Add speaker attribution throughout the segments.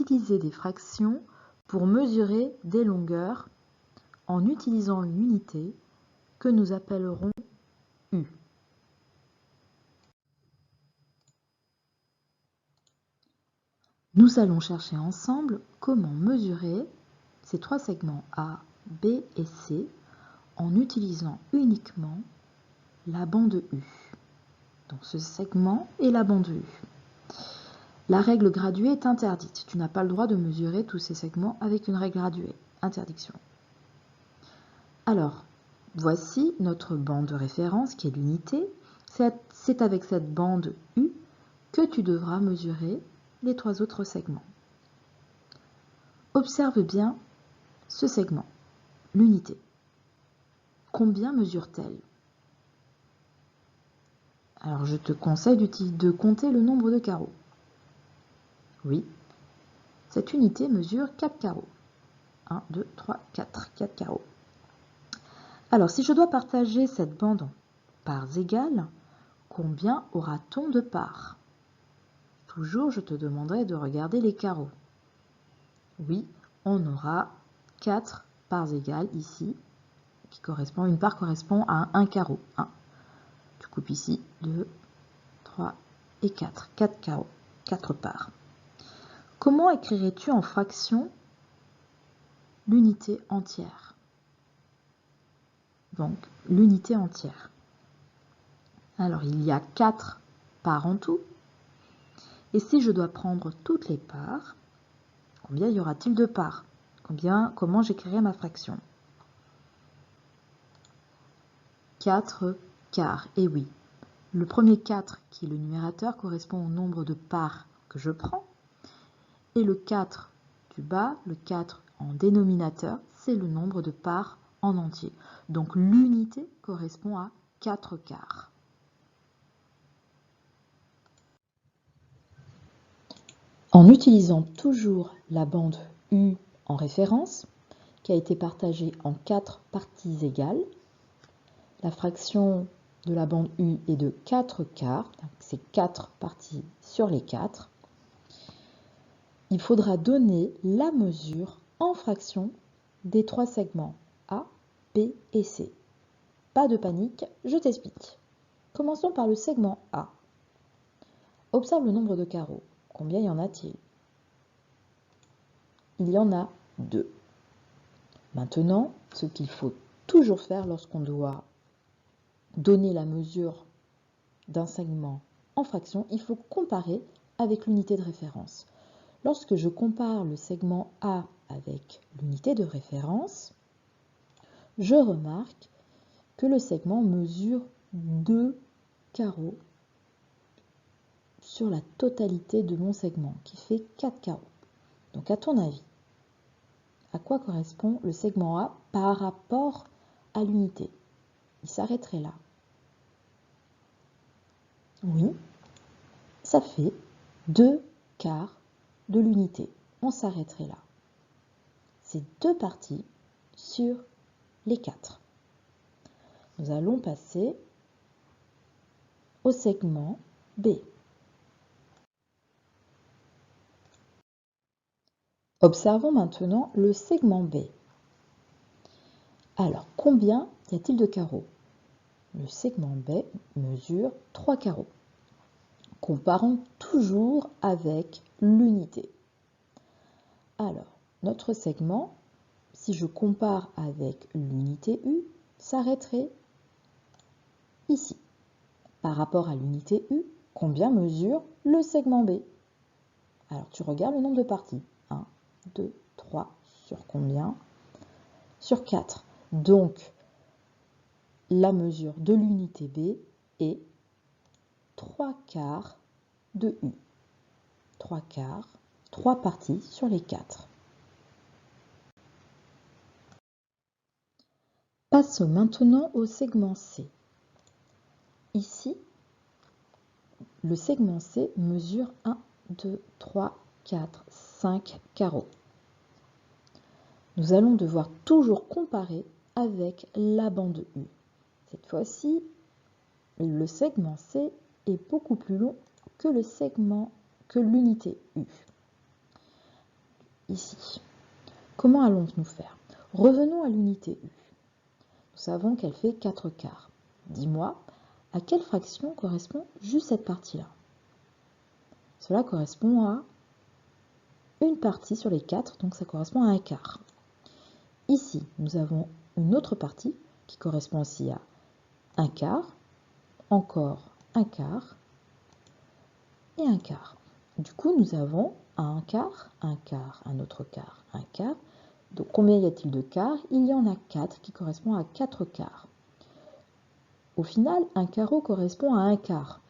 Speaker 1: utiliser des fractions pour mesurer des longueurs en utilisant une unité que nous appellerons U. Nous allons chercher ensemble comment mesurer ces trois segments A, B et C en utilisant uniquement la bande U. Donc ce segment et la bande U. La règle graduée est interdite. Tu n'as pas le droit de mesurer tous ces segments avec une règle graduée. Interdiction. Alors, voici notre bande de référence qui est l'unité. C'est avec cette bande U que tu devras mesurer les trois autres segments. Observe bien ce segment, l'unité. Combien mesure-t-elle? Alors, je te conseille de compter le nombre de carreaux. Oui, cette unité mesure 4 carreaux. 1, 2, 3, 4. 4 carreaux. Alors, si je dois partager cette bande en parts égales, combien aura-t-on de parts? Toujours, je te demanderai de regarder les carreaux. Oui, on aura 4 parts égales ici, une part correspond à un carreau. 1. Tu coupes ici, 2, 3 et 4. 4 carreaux, 4 parts. Comment écrirais-tu en fraction l'unité entière? Donc, l'unité entière. Alors, il y a 4 parts en tout. Et si je dois prendre toutes les parts, combien y aura-t-il de parts? Comment j'écrirai ma fraction? 4 quarts. Et oui, le premier 4, qui est le numérateur, correspond au nombre de parts que je prends. Et le 4 du bas, le 4 en dénominateur, c'est le nombre de parts en entier. Donc l'unité correspond à 4 quarts. En utilisant toujours la bande U en référence, qui a été partagée en 4 parties égales, la fraction de la bande U est de 4 quarts, c'est 4 parties sur les 4. Il faudra donner la mesure en fraction des trois segments A, B et C. Pas de panique, je t'explique. Commençons par le segment A. Observe le nombre de carreaux. Combien y en a-t-il? Il y en a 2. Maintenant, ce qu'il faut toujours faire lorsqu'on doit donner la mesure d'un segment en fraction, il faut comparer avec l'unité de référence. Lorsque je compare le segment A avec l'unité de référence, je remarque que le segment mesure 2 carreaux sur la totalité de mon segment, qui fait 4 carreaux. Donc à ton avis, à quoi correspond le segment A par rapport à l'unité? Il s'arrêterait là. Oui, ça fait 2 quarts de l'unité. On s'arrêterait là. C'est 2 parties sur les 4. Nous allons passer au segment B. Observons maintenant le segment B. Alors, combien y a-t-il de carreaux? Le segment B mesure 3 carreaux. Comparons toujours avec l'unité. Alors, notre segment, si je compare avec l'unité U, s'arrêterait ici. Par rapport à l'unité U, combien mesure le segment B? Alors, tu regardes le nombre de parties. 1, 2, 3, sur combien? Sur 4. Donc, la mesure de l'unité B est 3 quarts de U. 3 quarts, 3 parties sur les 4. Passons maintenant au segment C. Ici, le segment C mesure 1, 2, 3, 4, 5 carreaux. Nous allons devoir toujours comparer avec la bande U. Cette fois-ci, le segment C est beaucoup plus long que l'unité U. ici. Comment allons-nous faire? Revenons à l'unité U. Nous savons qu'elle fait 4 quarts. Dis-moi, à quelle fraction correspond juste cette partie-là? Cela correspond à une partie sur les 4, donc ça correspond à un quart. Ici, nous avons une autre partie qui correspond aussi à un quart, encore un quart et un quart. Du coup, nous avons un quart, un autre quart, un quart. Donc, combien y a-t-il de quarts? Il y en a 4 qui correspondent à 4 quarts. Au final, un carreau correspond à un quart.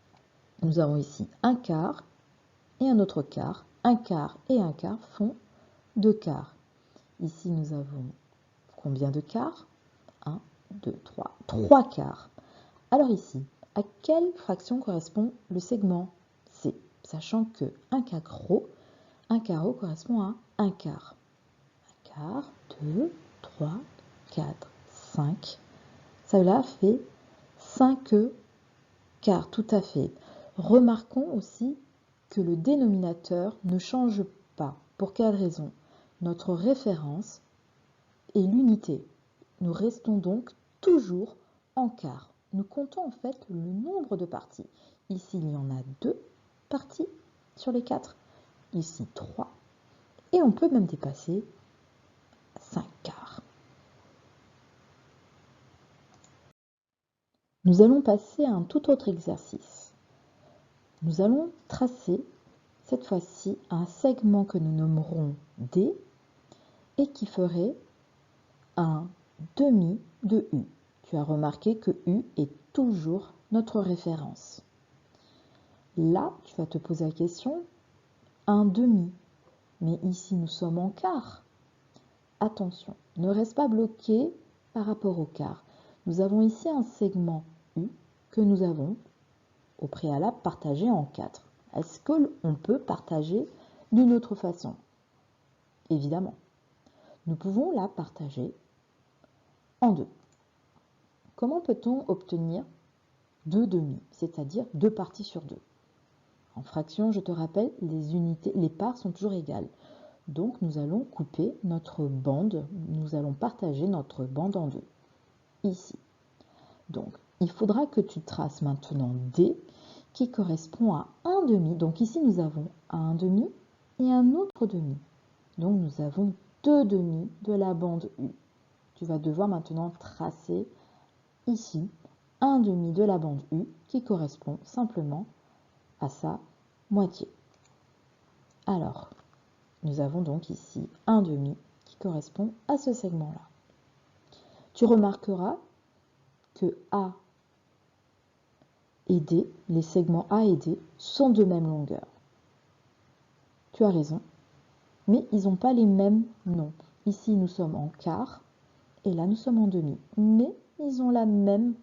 Speaker 1: Nous avons ici un quart et un autre quart. Un quart et un quart font 2 quarts. Ici, nous avons combien de quarts? 1, 2, 3. 3 quarts. Alors ici, à quelle fraction correspond le segment C? Sachant que un carreau correspond à un quart. Un quart, 2, 3, 4, 5. Cela fait 5 quarts, tout à fait. Remarquons aussi que le dénominateur ne change pas. Pour quelle raison? Notre référence est l'unité. Nous restons donc toujours en quart. Nous comptons en fait le nombre de parties. Ici, il y en a 2 parties sur les 4. Ici, 3. Et on peut même dépasser 5 quarts. Nous allons passer à un tout autre exercice. Nous allons tracer cette fois-ci un segment que nous nommerons D et qui ferait un demi de U. Tu as remarqué que U est toujours notre référence. Là, tu vas te poser la question, un demi. Mais ici, nous sommes en quart. Attention, ne reste pas bloqué par rapport au quart. Nous avons ici un segment U que nous avons au préalable partagé en 4. Est-ce qu'on peut partager d'une autre façon? Évidemment. Nous pouvons la partager en 2. Comment peut-on obtenir 2 demi, c'est-à-dire 2 parties sur 2? En fraction, je te rappelle, les parts sont toujours égales. Donc, nous allons couper notre bande, nous allons partager notre bande en 2, ici. Donc, il faudra que tu traces maintenant D, qui correspond à 1 demi. Donc, ici, nous avons un demi et un autre demi. Donc, nous avons 2 demi de la bande U. Tu vas devoir maintenant tracer ici un demi de la bande U, qui correspond simplement à sa moitié. Alors, nous avons donc ici un demi qui correspond à ce segment-là. Tu remarqueras que A et D, les segments A et D, sont de même longueur. Tu as raison, mais ils n'ont pas les mêmes noms. Ici, nous sommes en quart et là, nous sommes en demi. Mais ils ont la même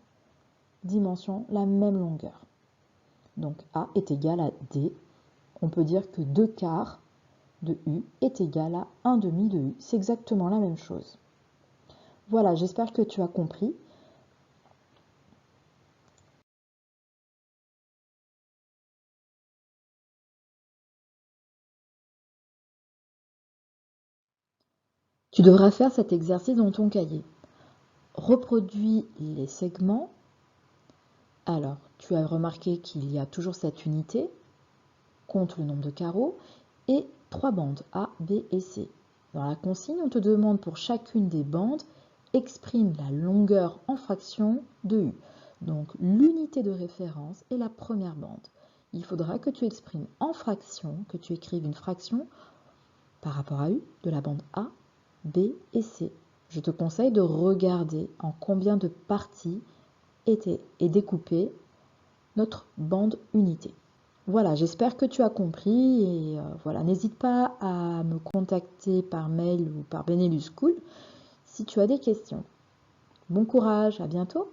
Speaker 1: dimension, la même longueur. Donc A est égal à D. On peut dire que 2 quarts de U est égal à 1 demi de U. C'est exactement la même chose. Voilà, j'espère que tu as compris. Tu devras faire cet exercice dans ton cahier. Reproduis les segments. Alors, tu as remarqué qu'il y a toujours cette unité, compte le nombre de carreaux, et 3 bandes A, B et C. Dans la consigne, on te demande pour chacune des bandes, exprime la longueur en fraction de U. Donc, l'unité de référence est la première bande. Il faudra que tu exprimes en fraction, que tu écrives une fraction par rapport à U de la bande A, B et C. Je te conseille de regarder en combien de parties est découpée notre bande unité. Voilà, j'espère que tu as compris et voilà, n'hésite pas à me contacter par mail ou par Benelux School si tu as des questions. Bon courage, à bientôt!